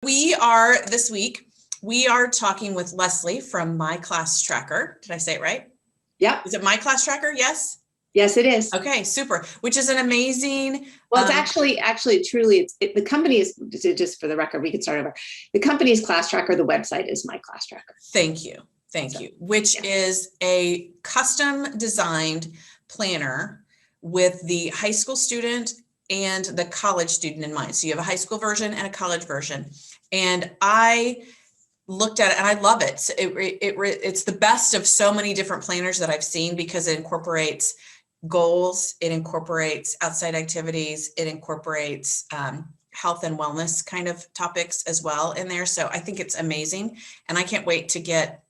This week, we are talking with Lesley from My Class Tracker. Did I say it right? Yep. Is it My Class Tracker? Yes? Yes, it is. Okay, super. Which is an amazing. Well, it's actually truly, the company is, just for the record, we could start over. The company's Class Tracker, the website is My Class Tracker. Thank you. Which is a custom designed planner with the high school student and the college student in mind. So you have a high school version and a college version. And I looked at it and I love it. So it's the best of so many different planners that I've seen because it incorporates goals, it incorporates outside activities, it incorporates health and wellness kind of topics as well in there. So I think it's amazing. And I can't wait to get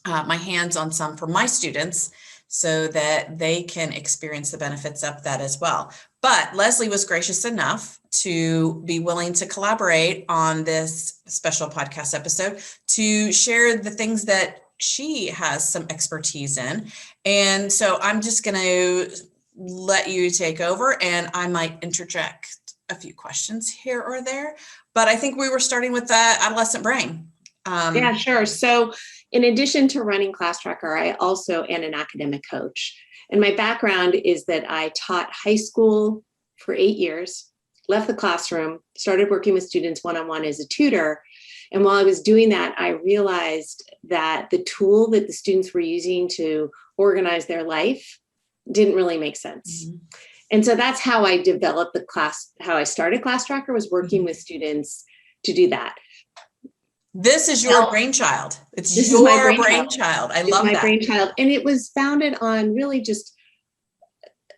my hands on some for my students so that they can experience the benefits of that as well. But Lesley was gracious enough to be willing to collaborate on this special podcast episode to share the things that she has some expertise in. And so I'm just going to let you take over and I might interject a few questions here or there. But I think we were starting with the adolescent brain. Yeah, sure. So in addition to running Class Tracker, I also am an academic coach. And my background is that I taught high school for 8 years, left the classroom, started working with students one-on-one as a tutor. And while I was doing that, I realized that the tool that the students were using to organize their life didn't really make sense. Mm-hmm. And so that's how I developed how I started Class Tracker, was working with students to do that. This is your brainchild. This is my brainchild. I love that. Brainchild. And it was founded on really just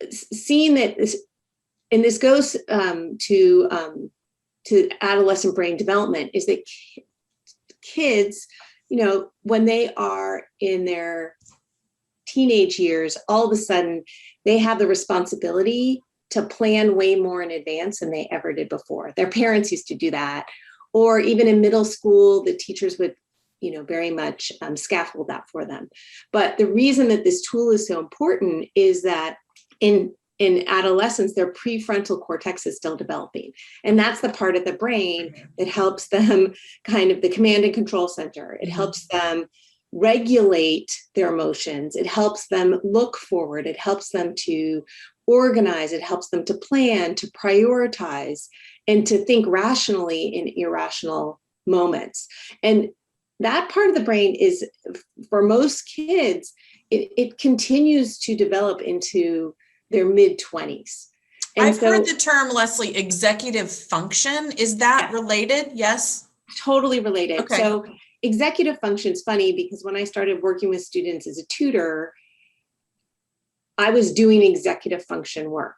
seeing that and this goes to adolescent brain development, is that kids, when they are in their teenage years, all of a sudden they have the responsibility to plan way more in advance than they ever did before. Their parents used to do that. Or even in middle school, the teachers would, very much scaffold that for them. But the reason that this tool is so important is that in adolescence, their prefrontal cortex is still developing. And that's the part of the brain that helps them kind of the command and control center. It helps them regulate their emotions. It helps them look forward. It helps them to organize. It helps them to plan, to prioritize, and to think rationally in irrational moments. And that part of the brain is, for most kids, it continues to develop into their mid-20s. I've heard the term, Lesley, executive function. Is that related? Yes. Totally related. Okay. So executive function is funny because when I started working with students as a tutor, I was doing executive function work.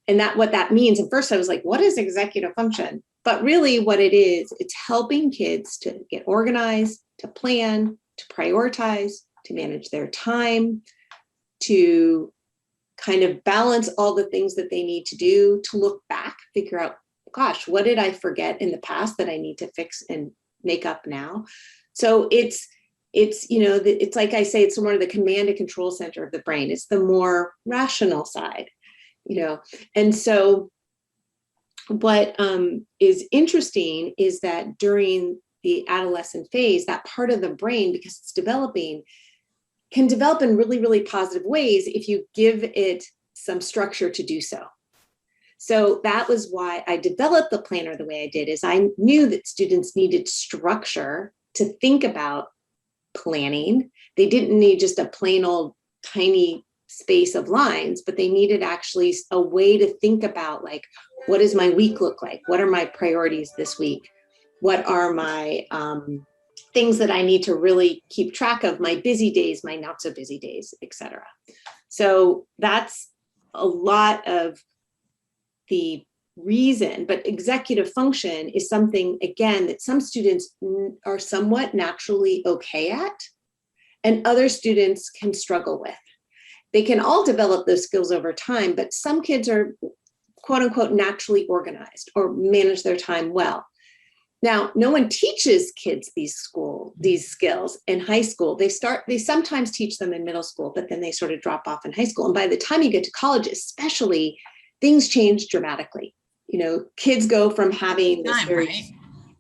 And what that means, at first I was like, what is executive function? But really what it is, it's helping kids to get organized, to plan, to prioritize, to manage their time, to kind of balance all the things that they need to do, to look back, figure out, gosh, what did I forget in the past that I need to fix and make up now? So it's like I say, it's more of the command and control center of the brain. It's the more rational side. And so what is interesting is that during the adolescent phase, that part of the brain, because it's developing, can develop in really, really positive ways if you give it some structure to do so. So that was why I developed the planner the way I did, is I knew that students needed structure to think about planning. They didn't need just a plain old tiny space of lines, but they needed actually a way to think about, like, what does my week look like? What are my priorities this week? What are my things that I need to really keep track of, my busy days, my not so busy days, etc. So that's a lot of the reason. But executive function is something, again, that some students are somewhat naturally okay at, and other students can struggle with. They can all develop those skills over time, but some kids are, quote unquote, naturally organized or manage their time well. Now, no one teaches kids these skills in high school. They sometimes teach them in middle school, but then they sort of drop off in high school. And by the time you get to college, especially, things change dramatically. Kids go from having this very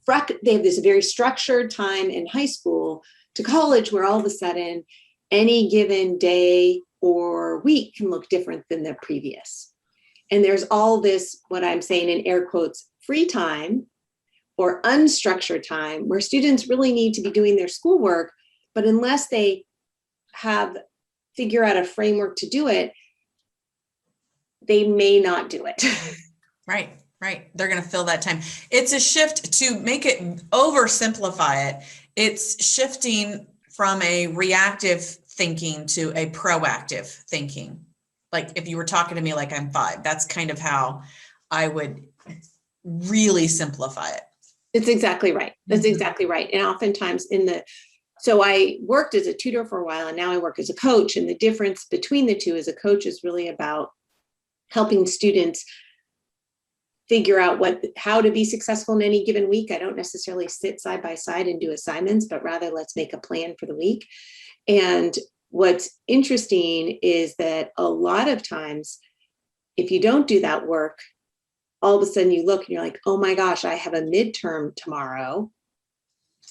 they have this very structured time in high school to college where all of a sudden any given day or week can look different than the previous. And there's all this, what I'm saying in air quotes, free time or unstructured time where students really need to be doing their schoolwork, but unless they figure out a framework to do it, they may not do it. Right. They're going to fill that time. It's a shift to make it oversimplify it. It's shifting from a reactive thinking to a proactive thinking. Like if you were talking to me like I'm 5, that's kind of how I would really simplify it. It's exactly right. That's exactly right. And oftentimes so I worked as a tutor for a while and now I work as a coach. And the difference between the two as a coach is really about helping students figure out how to be successful in any given week. I don't necessarily sit side by side and do assignments, but rather let's make a plan for the week. And what's interesting is that a lot of times, if you don't do that work, all of a sudden you look and you're like, oh my gosh, I have a midterm tomorrow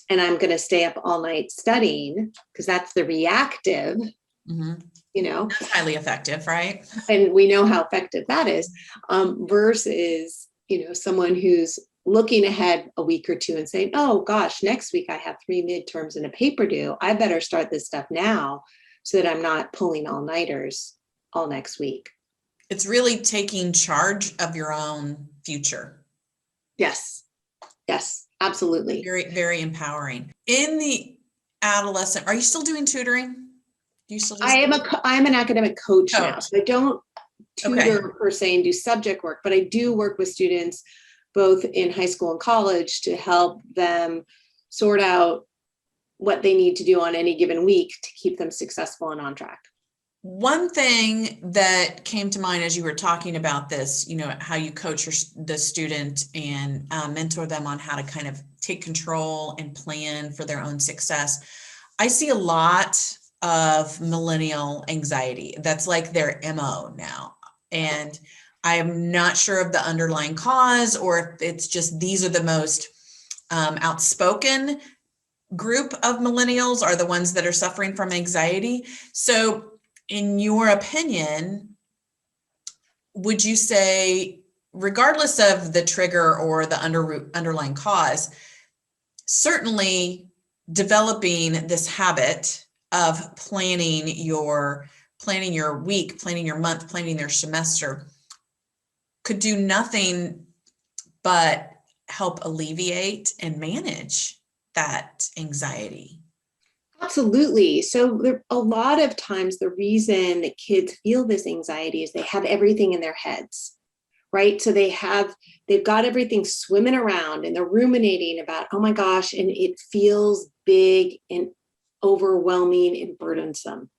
and I'm going to stay up all night studying, because that's the reactive, That's highly effective, right? And we know how effective that is, versus, someone who's looking ahead a week or two and saying, oh gosh, next week I have 3 midterms and a paper due. I better start this stuff now so that I'm not pulling all-nighters all next week. It's really taking charge of your own future. Yes, absolutely. Very, very empowering. In the adolescent, are you still doing tutoring? Do you still do I'm an academic coach now, so I don't tutor per se and do subject work, but I do work with students both in high school and college to help them sort out what they need to do on any given week to keep them successful and on track. One thing that came to mind as you were talking about this, how you coach the student and mentor them on how to kind of take control and plan for their own success. I see a lot of millennial anxiety. That's like their MO now. And I am not sure of the underlying cause, or if it's just these are the most outspoken group of millennials are the ones that are suffering from anxiety. So in your opinion, would you say, regardless of the trigger or the underlying cause, certainly developing this habit of planning your week, planning your month, planning their semester could do nothing but help alleviate and manage that anxiety? Absolutely. So a lot of times the reason that kids feel this anxiety is they have everything in their heads, right? So they've got everything swimming around and they're ruminating about, oh my gosh, and it feels big and overwhelming and burdensome.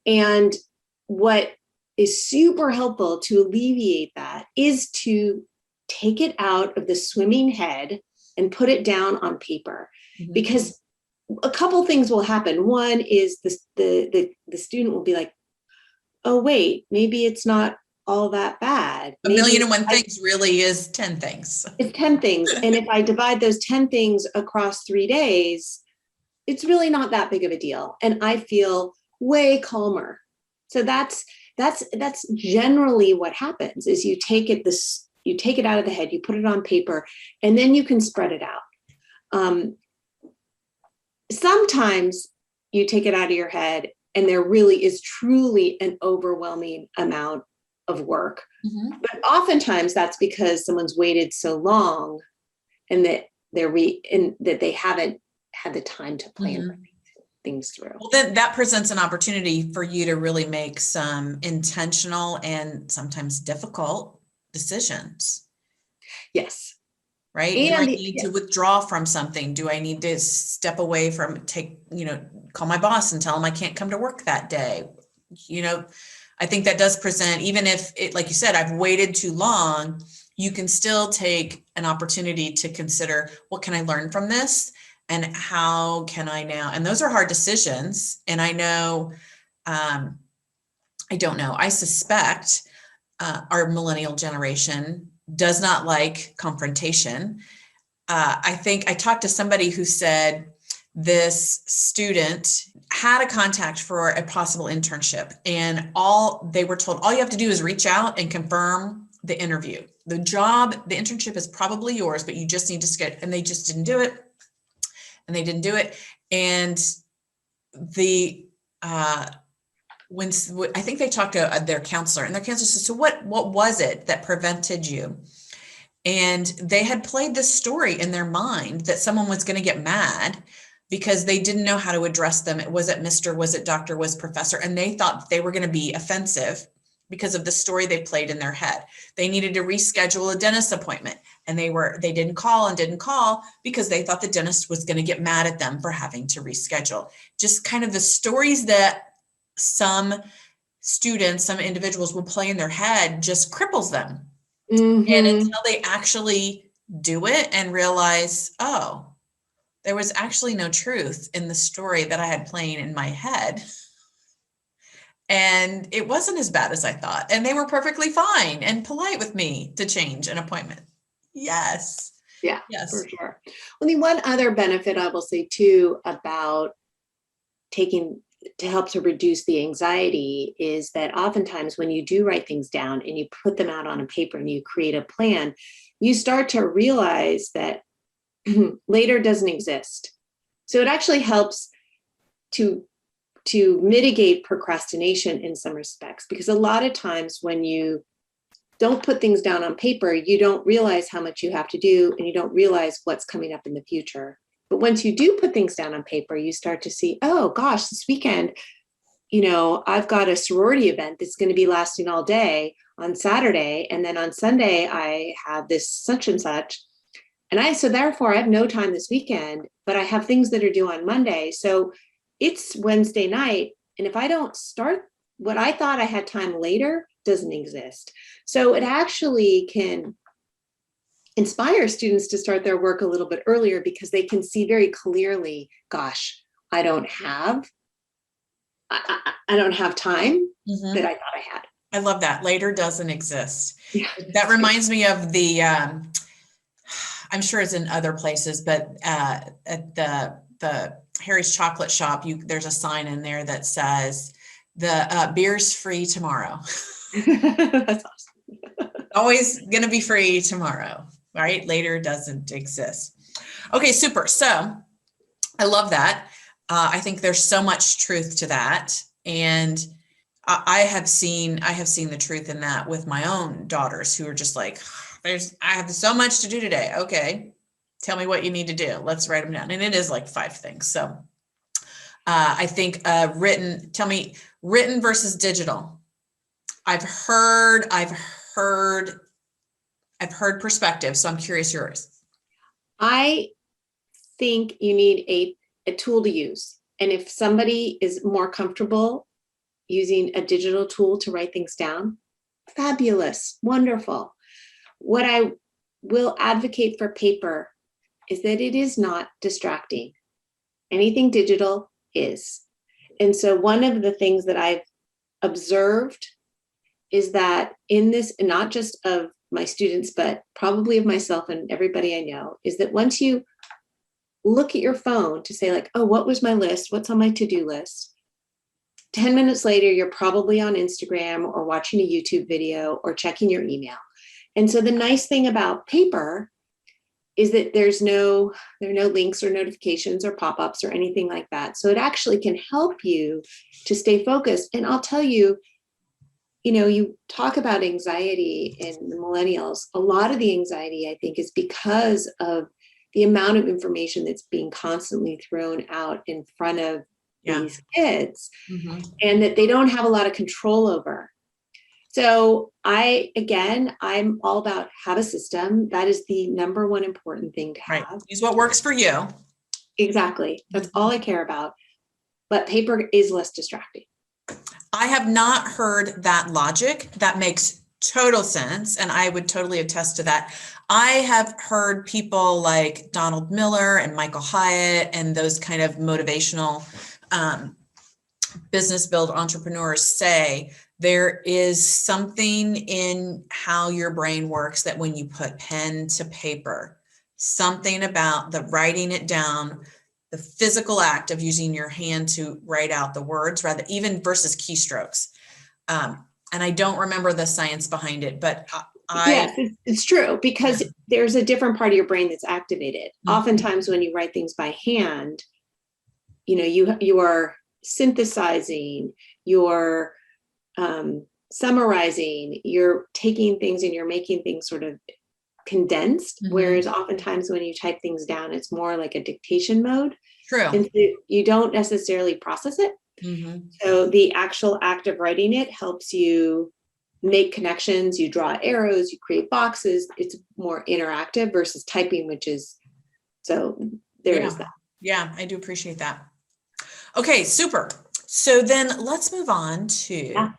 And what is super helpful to alleviate that is to take it out of the swimming head and put it down on paper, because a couple things will happen. One is the student will be like, oh, wait, maybe it's not all that bad. A million and one things really is 10 things. It's 10 things. And if I divide those 10 things across 3 days, it's really not that big of a deal. And I feel way calmer. So that's generally what happens is you take it out of the head, you put it on paper, and then you can spread it out. Sometimes you take it out of your head and there really is truly an overwhelming amount of work. But oftentimes that's because someone's waited so long and that they haven't had the time to plan things through. Well, then that presents an opportunity for you to really make some intentional and sometimes difficult decisions. Yes. Right? Do I need to withdraw from something? Do I need to step away from call my boss and tell him I can't come to work that day? I think that does present, even if it, like you said, I've waited too long, you can still take an opportunity to consider, what can I learn from this? And how can I now? And those are hard decisions. And I know, I don't know, I suspect our millennial generation does not like confrontation. I think I talked to somebody who said this student had a contact for a possible internship, and they were told, all you have to do is reach out and confirm the interview. The internship is probably yours, but you just need to schedule, and they just didn't do it. And they didn't do it. And when I think they talked to their counselor, and their counselor said, so what was it that prevented you? And they had played this story in their mind that someone was going to get mad because they didn't know how to address them. Was it Mr., was it doctor, was professor? And they thought they were going to be offensive because of the story they played in their head. They needed to reschedule a dentist appointment, and they didn't call because they thought the dentist was going to get mad at them for having to reschedule. Just kind of the stories that some students, some individuals will play in their head just cripples them. And until they actually do it and realize, oh, there was actually no truth in the story that I had playing in my head. And it wasn't as bad as I thought. And they were perfectly fine and polite with me to change an appointment. Yes. Yeah, yes, for sure. Well, the one other benefit I will say too about taking to help to reduce the anxiety is that oftentimes when you do write things down and you put them out on a paper and you create a plan, you start to realize that later doesn't exist. So it actually helps to mitigate procrastination in some respects, because a lot of times when you don't put things down on paper, you don't realize how much you have to do, and you don't realize what's coming up in the future. But once you do put things down on paper, you start to see, oh gosh, this weekend, I've got a sorority event that's going to be lasting all day on Saturday. And then on Sunday, I have this such and such. So therefore I have no time this weekend, but I have things that are due on Monday. So it's Wednesday night. And if I don't start what I thought I had time later, doesn't exist. So it actually can inspire students to start their work a little bit earlier, because they can see very clearly, gosh, I don't have time that I thought I had. I love that. Later doesn't exist. Yeah. That reminds me of the, I'm sure it's in other places, but at the Harry's Chocolate Shop, there's a sign in there that says the beer's free tomorrow. That's awesome. Always going to be free tomorrow, right? Later doesn't exist. Okay, super. So I love that. I think there's so much truth to that. And I have seen the truth in that with my own daughters, who are just like, I have so much to do today. Okay, tell me what you need to do. Let's write them down. And it is like 5 things. So I think written versus digital. I've heard perspective. So I'm curious yours. I think you need a tool to use. And if somebody is more comfortable using a digital tool to write things down, fabulous, wonderful. What I will advocate for paper is that it is not distracting. Anything digital is. And so one of the things that I've observed is that in this, and not just of my students, but probably of myself and everybody I know, is that once you look at your phone to say like, oh, what was my list? What's on my to-do list? 10 minutes later, you're probably on Instagram or watching a YouTube video or checking your email. And so the nice thing about paper is that there are no links or notifications or pop-ups or anything like that. So it actually can help you to stay focused. And I'll tell you, you talk about anxiety in the millennials. A lot of the anxiety, I think, is because of the amount of information that's being constantly thrown out in front of these kids, and that they don't have a lot of control over. So I'm all about have a system. That is the number one important thing to have. Right. Use what works for you. Exactly. That's all I care about. But paper is less distracting. I have not heard that logic. That makes total sense. And I would totally attest to that. I have heard people like Donald Miller and Michael Hyatt and those kind of motivational business build entrepreneurs say there is something in how your brain works that when you put pen to paper, something about the writing it down, the physical act of using your hand to write out the words, rather even versus keystrokes. And I don't remember the science behind it, but yes, it's true, because there's a different part of your brain that's activated. Oftentimes when you write things by hand, you are synthesizing, you're summarizing, you're taking things and you're making things sort of condensed. Whereas oftentimes when you type things down, it's more like a dictation mode. True. And so you don't necessarily process it. So the actual act of writing it helps you make connections, you draw arrows, you create boxes. It's more interactive versus typing, which is, so there is that. Yeah, I do appreciate that. Okay, super. So then let's move on to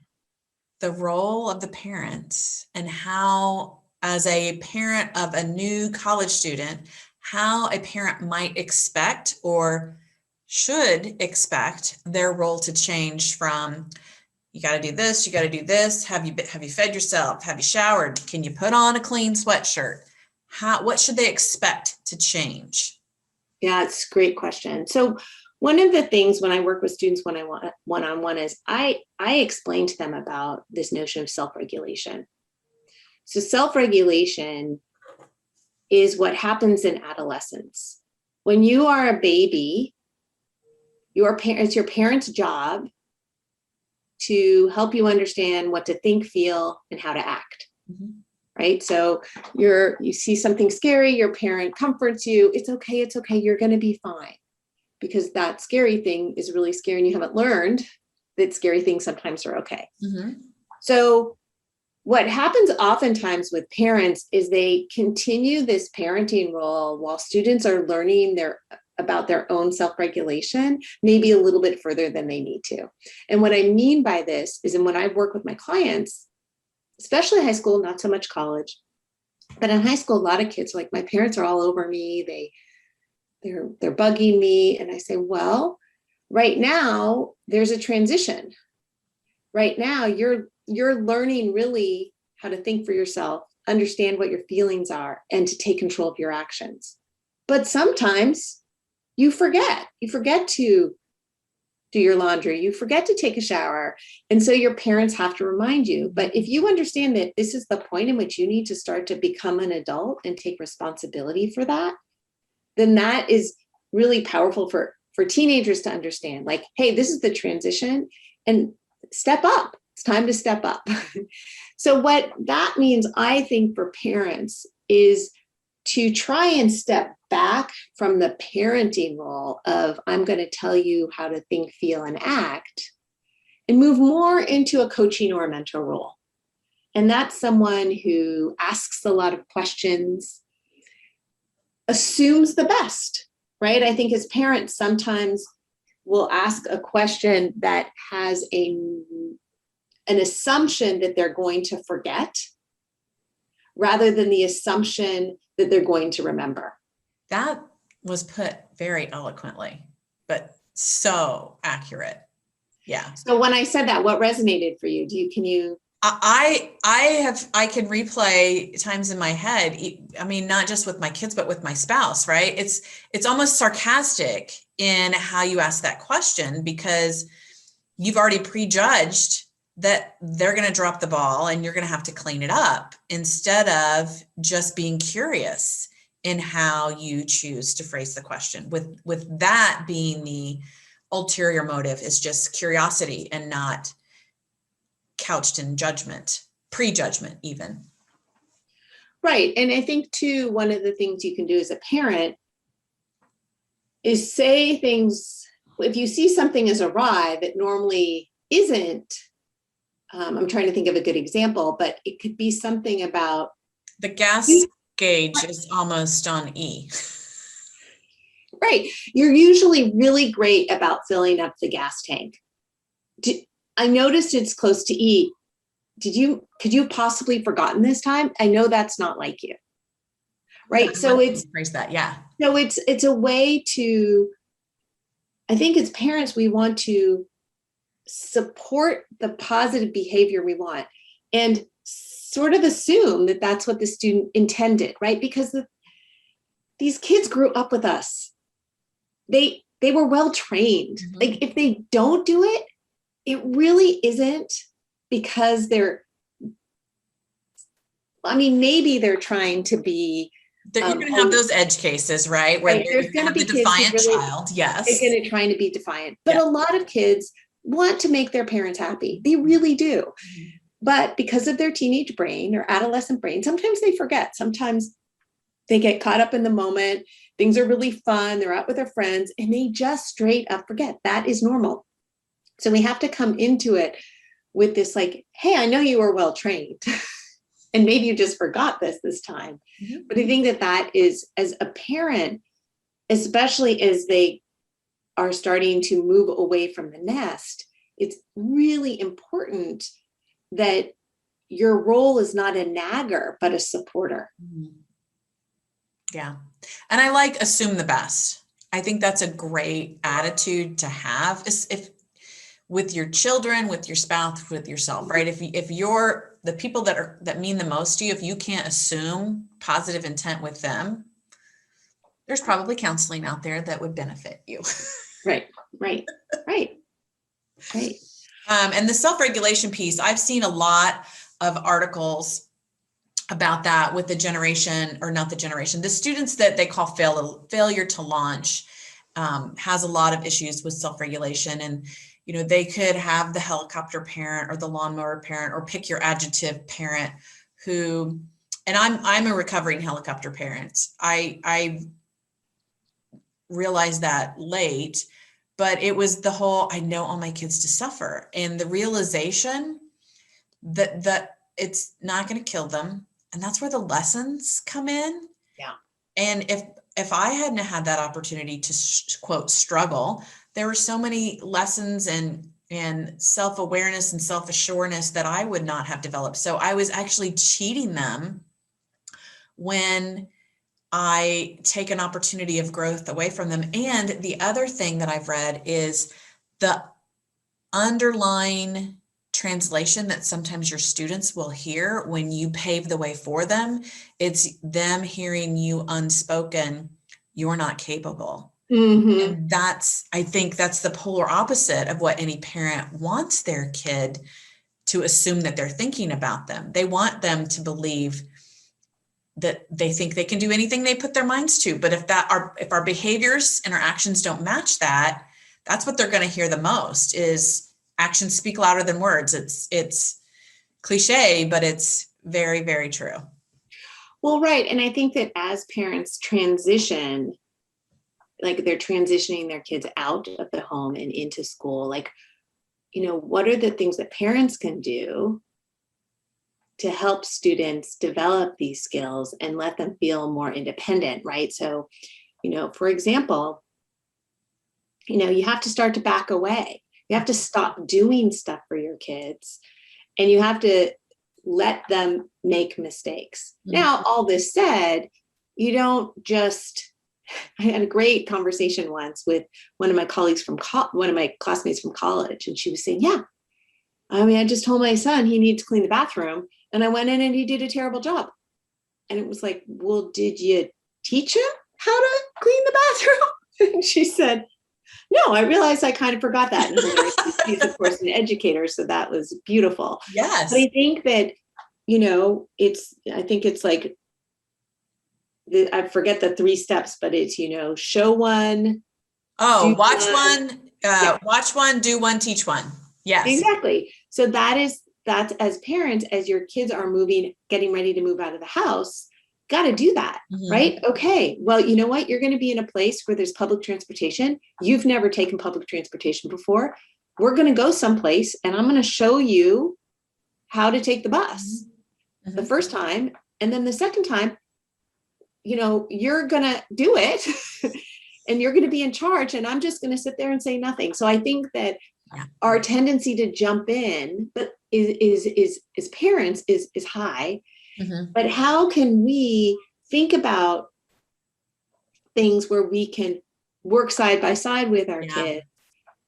the role of the parent and how, as a parent of a new college student, how a parent might expect or should expect their role to change from, you got to do this, you got to do this. Have you fed yourself? Have you showered? Can you put on a clean sweatshirt? What should they expect to change? Yeah, it's a great question. So one of the things when I work with students when I want one-on-one is I explain to them about this notion of self-regulation. So self-regulation is what happens in adolescence. When you are a baby, it's your parent's job to help you understand what to think, feel, and how to act. Right? So you see something scary, your parent comforts you. It's okay, you're going to be fine. Because that scary thing is really scary and you haven't learned that scary things sometimes are okay. So what happens oftentimes with parents is they continue this parenting role while students are learning about their own self-regulation, maybe a little bit further than they need to. And what I mean by this is, when I work with my clients, especially high school, not so much college, but in high school, a lot of kids are like, my parents are all over me. They're bugging me. And I say, well, right now there's a transition. Right now you're learning really how to think for yourself, understand what your feelings are, and to take control of your actions. But sometimes you forget to do your laundry, you forget to take a shower. And so your parents have to remind you. But if you understand that this is the point in which you need to start to become an adult and take responsibility for that, then that is really powerful for teenagers to understand, like, hey, this is the transition and step up. It's time to step up. So what that means, I think, for parents is to try and step back from the parenting role of, I'm going to tell you how to think, feel, and act, and move more into a coaching or a mentor role. And that's someone who asks a lot of questions, assumes the best, right? I think as parents, sometimes we'll ask a question that has an assumption that they're going to forget, rather than the assumption that they're going to remember. That was put very eloquently, but so accurate. Yeah. So when I said that, what resonated for you? Can you? I can replay times in my head. I mean, not just with my kids, but with my spouse, right? It's almost sarcastic in how you ask that question, because you've already prejudged that they're going to drop the ball and you're going to have to clean it up, instead of just being curious in how you choose to phrase the question, with that being the ulterior motive, is just curiosity and not couched in judgment, prejudgment even. Right. And I think too, one of the things you can do as a parent is say things, if you see something as awry that normally isn't, I'm trying to think of a good example, but it could be something about the gas gauge is almost on E. Right. You're usually really great about filling up the gas tank. I noticed it's close to E. Could you possibly forgotten this time? I know that's not like you. Right. Yeah, so it's phrase that. Yeah. So it's a way to, I think as parents, we want to support the positive behavior we want and sort of assume that that's what the student intended, right? Because the these kids grew up with us. They were well trained. Mhm. Like if they don't do it, it really isn't because maybe they're trying to be. You're going to have those edge cases, right? Where Right. There's going to be the kids who defiant really, child. Yes. they're going to try to be defiant. But Yeah. a lot of kids want to make their parents happy. They really do. Mhm. But because of their teenage brain or adolescent brain, sometimes they forget. Sometimes they get caught up in the moment. Things are really fun. They're out with their friends and they just straight up forget. That is normal. So we have to come into it with this like, hey, I know you were well trained and maybe you just forgot this time. Mhm. But I think that is, as a parent, especially as they are starting to move away from the nest, it's really important that your role is not a nagger, but a supporter. Mhm. Yeah. And I like assume the best. I think that's a great attitude to have if with your children, with your spouse, with yourself, right? If you're the people that mean the most to you, if you can't assume positive intent with them, there's probably counseling out there that would benefit you. Right. And the self-regulation piece, I've seen a lot of articles about that with the students that they call failure to launch, has a lot of issues with self-regulation. And, they could have the helicopter parent or the lawnmower parent, or pick your adjective parent who, and I'm a recovering helicopter parent. I realized that late, but it was the whole, I know all my kids to suffer, and the realization that it's not going to kill them. And that's where the lessons come in. Yeah. And if I hadn't had that opportunity to quote struggle, there were so many lessons and self-awareness and self-assuredness that I would not have developed. So I was actually cheating them when I take an opportunity of growth away from them. And the other thing that I've read is the underlying translation that sometimes your students will hear when you pave the way for them. It's them hearing you unspoken, you're not capable. Mm-hmm. And I think that's the polar opposite of what any parent wants their kid to assume that they're thinking about them. They want them to believe that they think they can do anything they put their minds to. But if our behaviors and our actions don't match that, that's what they're going to hear the most is actions speak louder than words. It's cliche, but it's very, very true. Well, right. And I think that as parents transition, like they're transitioning their kids out of the home and into school, like, what are the things that parents can do to help students develop these skills and let them feel more independent, right? So, for example, you have to start to back away. You have to stop doing stuff for your kids and you have to let them make mistakes. Mm-hmm. Now, all this said, you don't just, I had a great conversation once with one of my colleagues one of my classmates from college, and she was saying, yeah, I just told my son he needs to clean the bathroom, and I went in and he did a terrible job. And it was like, well, did you teach him how to clean the bathroom? And she said, no, I realized I kind of forgot that. And he's, of course, an educator, so that was beautiful. Yes. But I think that, I think it's like, I forget the 3 steps, but it's, show one. Watch one, do one, teach one. Yes. Exactly. So that's as parents, as your kids are getting ready to move out of the house, got to do that, mm-hmm. right? Okay. Well, you know what? You're going to be in a place where there's public transportation. You've never taken public transportation before. We're going to go someplace and I'm going to show you how to take the bus mm-hmm. the first time. And then the second time, you're going to do it and you're going to be in charge. And I'm just going to sit there and say nothing. So I think that our tendency to jump in, but is parents is high. Mm-hmm. But how can we think about things where we can work side by side with our kids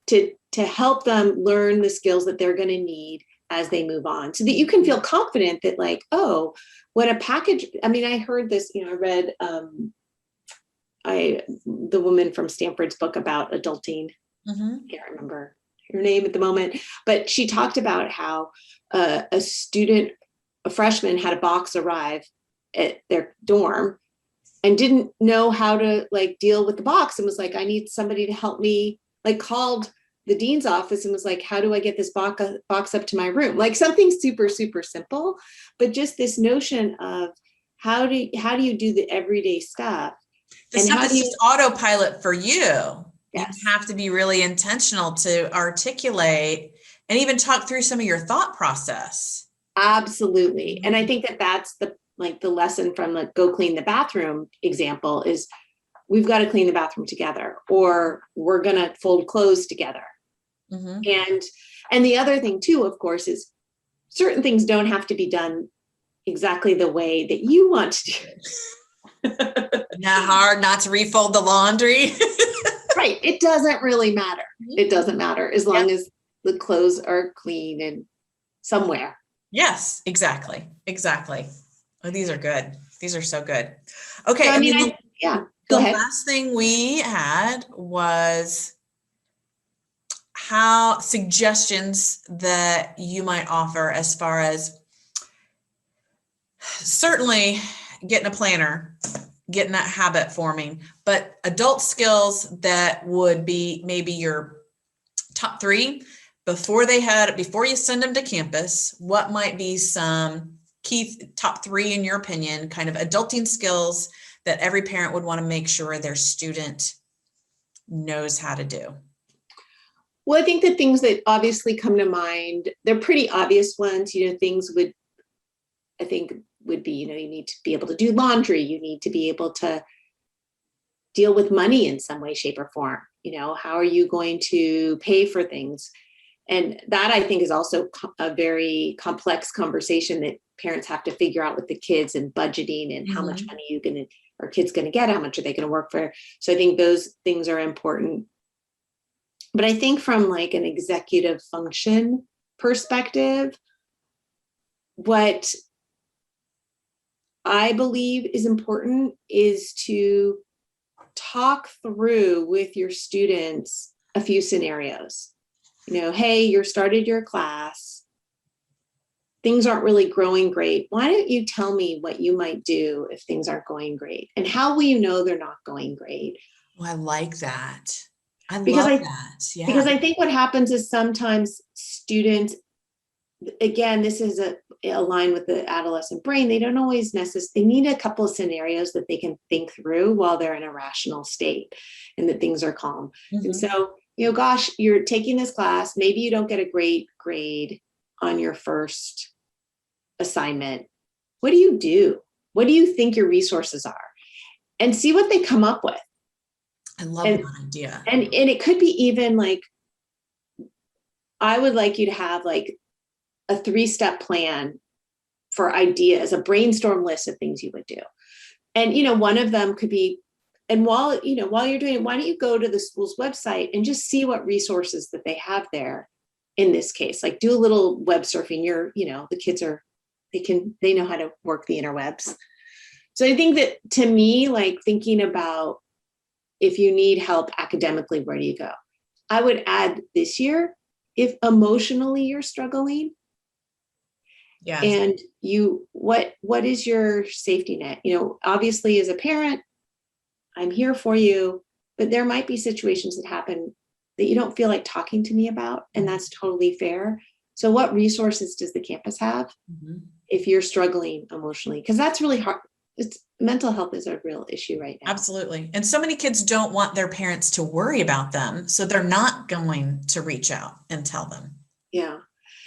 to help them learn the skills that they're going to need as they move on, so that you can feel confident that, like, oh, when a package, I heard this, I read the woman from Stanford's book about adulting. I can't remember her name at the moment, but she talked about how a freshman had a box arrive at their dorm and didn't know how to like deal with the box and was like, I need somebody to help me, like called the dean's office and was like, how do I get this box up to my room? Like something super, super simple, but just this notion of how do you do the everyday stuff? The stuff that's just autopilot for you. Yes. You have to be really intentional to articulate and even talk through some of your thought process. Absolutely. And I think that that's the lesson from like go clean the bathroom example is we've got to clean the bathroom together, or we're going to fold clothes together. And the other thing too, of course, is certain things don't have to be done exactly the way that you want to do it. Not hard not to refold the laundry. Right. It doesn't really matter. It doesn't matter as long as the clothes are clean and somewhere. Yes, exactly. Exactly. Oh, these are good. These are so good. Okay. So, go ahead. The last thing we had was how suggestions that you might offer as far as certainly getting a planner, getting that habit forming, but adult skills that would be maybe your top 3 before you send them to campus. What might be some key top 3 in your opinion, kind of adulting skills that every parent would want to make sure their student knows how to do? Well, I think the things that obviously come to mind, they're pretty obvious ones, things would be, you need to be able to do laundry. You need to be able to deal with money in some way, shape, or form. How are you going to pay for things? And that I think is also a very complex conversation that parents have to figure out with the kids, and budgeting and how much money are kids going to get? How much are they going to work for? So I think those things are important. But I think from like an executive function perspective, what I believe is important is to talk through with your students a few scenarios. Hey, you started your class. Things aren't really growing great. Why don't you tell me what you might do if things aren't going great? And how will you know they're not going great? Oh, I like that. I love that. Yeah. Because I think what happens is sometimes students, again, this is aligned with the adolescent brain. They don't always they need a couple of scenarios that they can think through while they're in a rational state and that things are calm. And so, gosh, you're taking this class. Maybe you don't get a great grade on your first assignment. What do you do? What do you think your resources are? And see what they come up with. I love that idea. And it could be even like, I would like you to have like a 3-step plan for ideas, a brainstorm list of things you would do. And, one of them could be, and while you're doing it, why don't you go to the school's website and just see what resources that they have there in this case, like do a little web surfing. The kids they know how to work the interwebs. So I think that to me, like thinking about if you need help academically, where do you go? I would add this year, if emotionally you're struggling, and what is your safety net? Obviously as a parent, I'm here for you, but there might be situations that happen that you don't feel like talking to me about, and that's totally fair. So what resources does the campus have if you're struggling emotionally? Because that's really hard. Mental health is a real issue right now. Absolutely. And so many kids don't want their parents to worry about them, so they're not going to reach out and tell them. Yeah.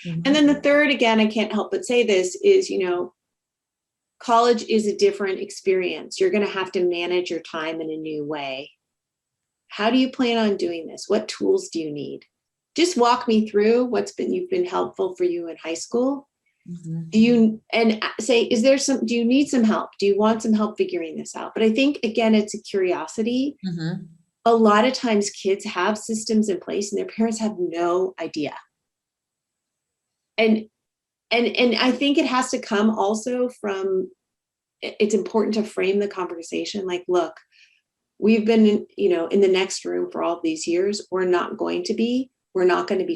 And then the third, again, I can't help but say this is, college is a different experience. You're going to have to manage your time in a new way. How do you plan on doing this? What tools do you need? Just walk me through you've been helpful for you in high school. Do you need some help? Do you want some help figuring this out? But I think, again, it's a curiosity. A lot of times kids have systems in place and their parents have no idea. And I think it has to come also from, it's important to frame the conversation like, look, we've been in the next room for all these years. We're not going to be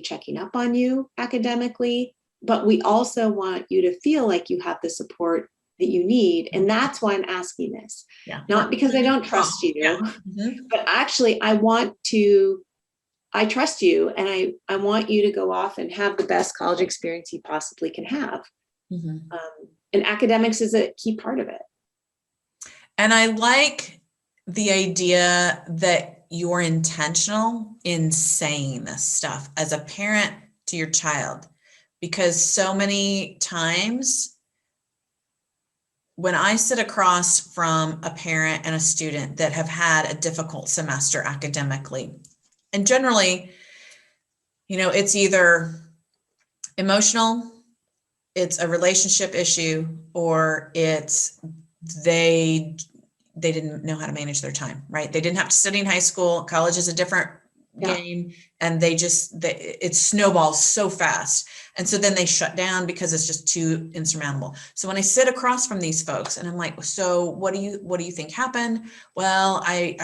checking up on you academically, but we also want you to feel like you have the support that you need. And that's why I'm asking this. Yeah. Not because I don't trust you, Yeah. Mm-hmm. but actually I trust you, and I want you to go off and have the best college experience you possibly can have. Mm-hmm. And academics is a key part of it. And I like the idea that you're intentional in saying this stuff as a parent to your child, because so many times when I sit across from a parent and a student that have had a difficult semester academically, and generally, it's either emotional, it's a relationship issue, or it's they didn't know how to manage their time, right? They didn't have to study in high school. College is a different game, and it snowballs so fast. And so then they shut down because it's just too insurmountable. So when I sit across from these folks and I'm like, so what do you think happened? Well, I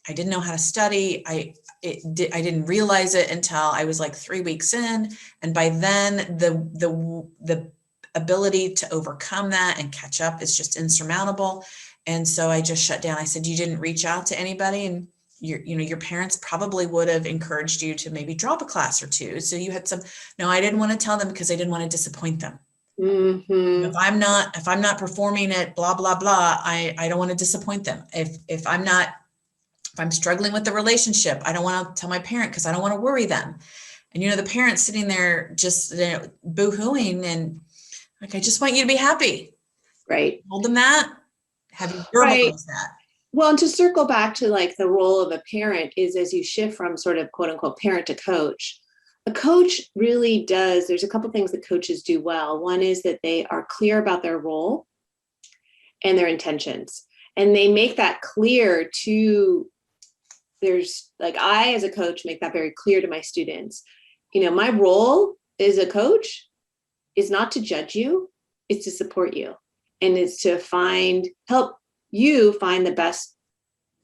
didn't know how to study. I didn't realize it until I was like 3 weeks in. And by then the ability to overcome that and catch up is just insurmountable. And so I just shut down. I said, you didn't reach out to anybody, and your parents probably would have encouraged you to maybe drop a class or two. So you had no, I didn't want to tell them because I didn't want to disappoint them. Mm-hmm. If I'm not performing at blah, blah, blah, I don't want to disappoint them. If I'm struggling with the relationship, I don't want to tell my parent because I don't want to worry them. And, the parents sitting there just boo-hooing and like, I just want you to be happy. Right. Told them that. Have you verbalized that? Well, and to circle back to like the role of a parent is, as you shift from sort of quote unquote parent to coach, a coach really does, there's a couple things that coaches do well. One is that they are clear about their role and their intentions. And they make that clear I, as a coach, make that very clear to my students. My role as a coach is not to judge you, it's to support you. And it's to help you find the best,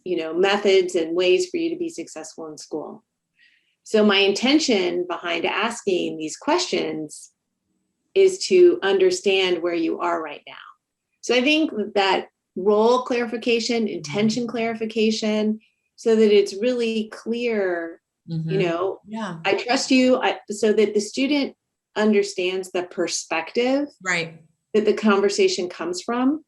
methods and ways for you to be successful in school. So my intention behind asking these questions is to understand where you are right now. So I think that role clarification, intention clarification, so that it's really clear, I trust you, so that the student understands the perspective right that the conversation comes from.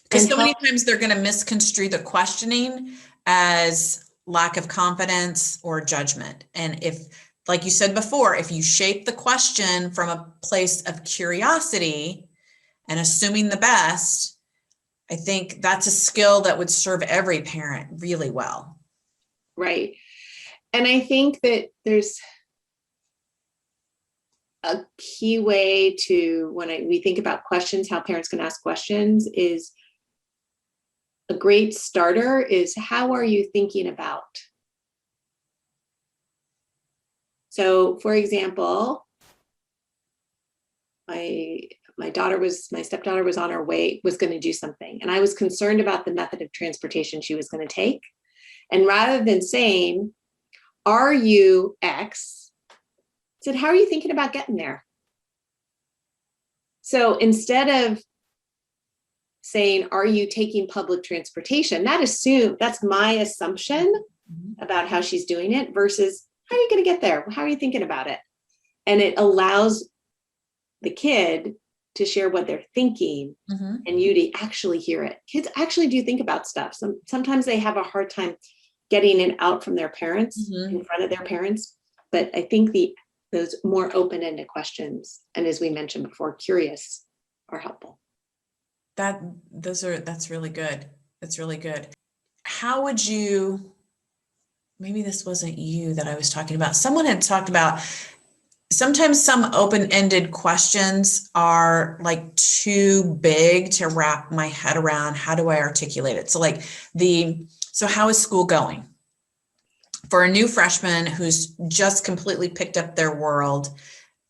Because so many times they're going to misconstrue the questioning as lack of confidence or judgment. And if, like you said before, if you shape the question from a place of curiosity and assuming the best, I think that's a skill that would serve every parent really well. Right. And I think that there's a key way to, when we think about questions, how parents can ask questions, is a great starter is, how are you thinking about? So for example, my stepdaughter was on her way, was going to do something. And I was concerned about the method of transportation she was going to take. And rather than saying, are you X? I said, how are you thinking about getting there? So instead of saying, are you taking public transportation? That's my assumption about how she's doing it, versus, how are you going to get there? How are you thinking about it? And it allows the kid to share what they're thinking and you to actually hear it. Kids actually do think about stuff. Sometimes they have a hard time getting it out from their parents, in front of their parents. But I think those more open-ended questions, and as we mentioned before, curious, are helpful. That's really good. That's really good. How would you, maybe this wasn't you that I was talking about. Someone had talked about sometimes some open-ended questions are like too big to wrap my head around. How do I articulate it? So how is school going? For a new freshman who's just completely picked up their world,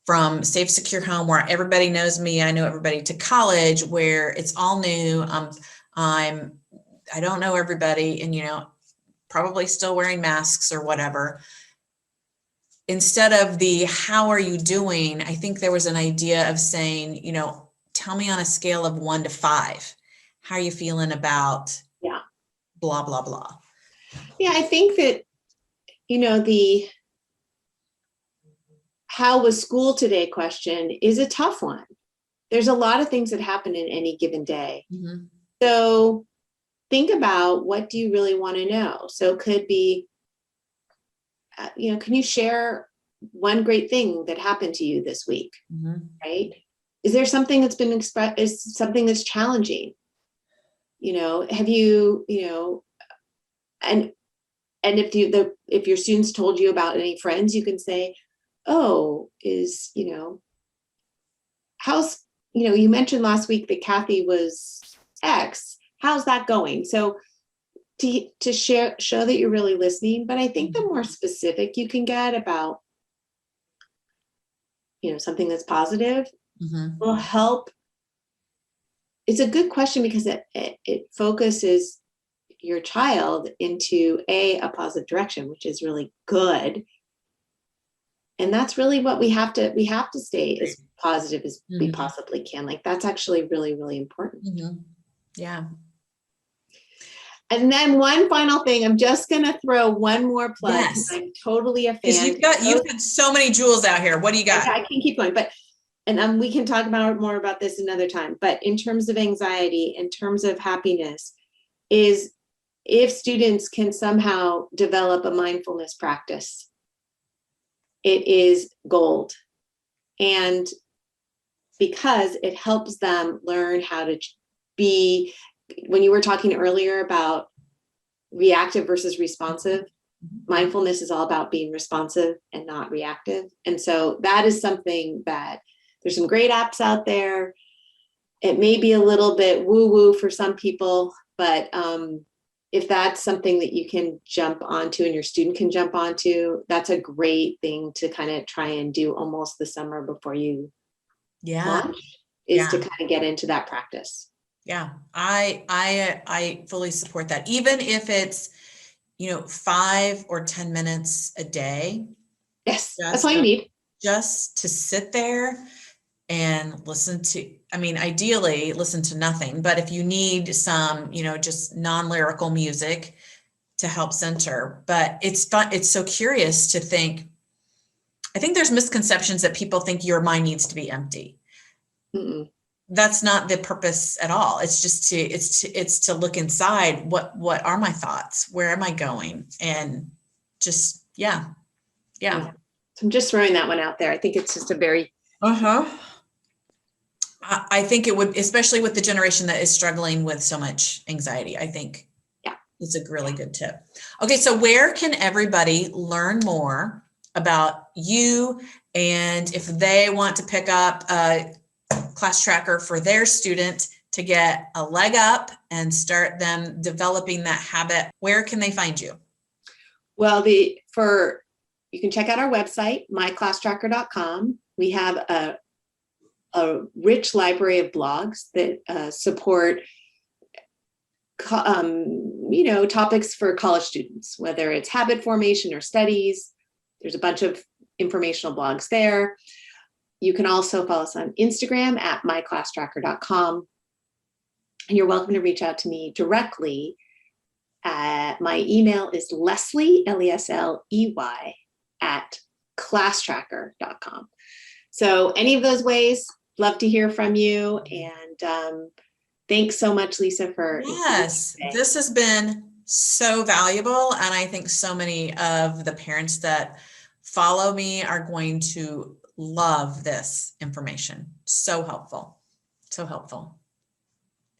from safe, secure home where everybody knows me, I know everybody, to college where it's all new. I'm I don't know everybody, and, probably still wearing masks or whatever. Instead of the, how are you doing? I think there was an idea of saying, tell me on a scale of 1 to 5, how are you feeling about Yeah. blah, blah, blah. Yeah. I think that, the how was school today question is a tough one. There's a lot of things that happen in any given day. Mm-hmm. So think about, what do you really want to know? So it could be, can you share one great thing that happened to you this week? Mm-hmm. Right? Is there something that's been expressed, is something that's challenging? Have you, and if your students told you about any friends, you can say, oh, how's, you mentioned last week that Kathy was X, how's that going? So to show that you're really listening. But I think the more specific you can get about, something that's positive will help. It's a good question because it focuses your child into a positive direction, which is really good. And that's really what we have to stay as positive as we possibly can. Like, that's actually really, really important. Yeah. And then one final thing, I'm just going to throw one more plug. Yes. I'm totally a fan. You've had so many jewels out here. What do you got? I can keep going, and we can talk more about this another time. But in terms of anxiety, in terms of happiness, is if students can somehow develop a mindfulness practice, it is gold. And because it helps them learn how to be, when you were talking earlier about reactive versus responsive, mindfulness is all about being responsive and not reactive. And so that is something that there's some great apps out there. It may be a little bit woo-woo for some people, but if that's something that you can jump onto and your student can jump onto, that's a great thing to kind of try and do almost the summer before you launch, is to kind of get into that practice. Yeah, I fully support that. Even if it's, 5 or 10 minutes a day. Yes, that's all you need. Just to sit there and listen to, ideally listen to nothing, but if you need some, just non-lyrical music to help center. But it's fun. It's so curious to think, I think there's misconceptions that people think your mind needs to be empty. Mm-mm. That's not the purpose at all. It's just to look inside. What are my thoughts? Where am I going? And just, yeah. So I'm just throwing that one out there. I think it's just a very, I think it would, especially with the generation that is struggling with so much anxiety, I think it's a really good tip. Okay. So where can everybody learn more about you? And if they want to pick up a class tracker for their student to get a leg up and start them developing that habit, where can they find you? Well, you can check out our website, myclasstracker.com. We have a rich library of blogs that support topics for college students, whether it's habit formation or studies. There's a bunch of informational blogs there. You can also follow us on Instagram at myclasstracker.com. And you're welcome to reach out to me directly. My email is Lesley, Lesley, at classtracker.com. So any of those ways, love to hear from you. And thanks so much, Lisa, for this has been so valuable. And I think so many of the parents that follow me are going to love this information. So helpful. So helpful.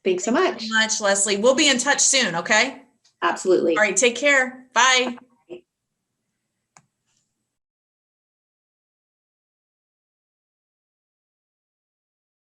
Thanks so much. Lesley. We'll be in touch soon. Okay. Absolutely. All right. Take care. Bye.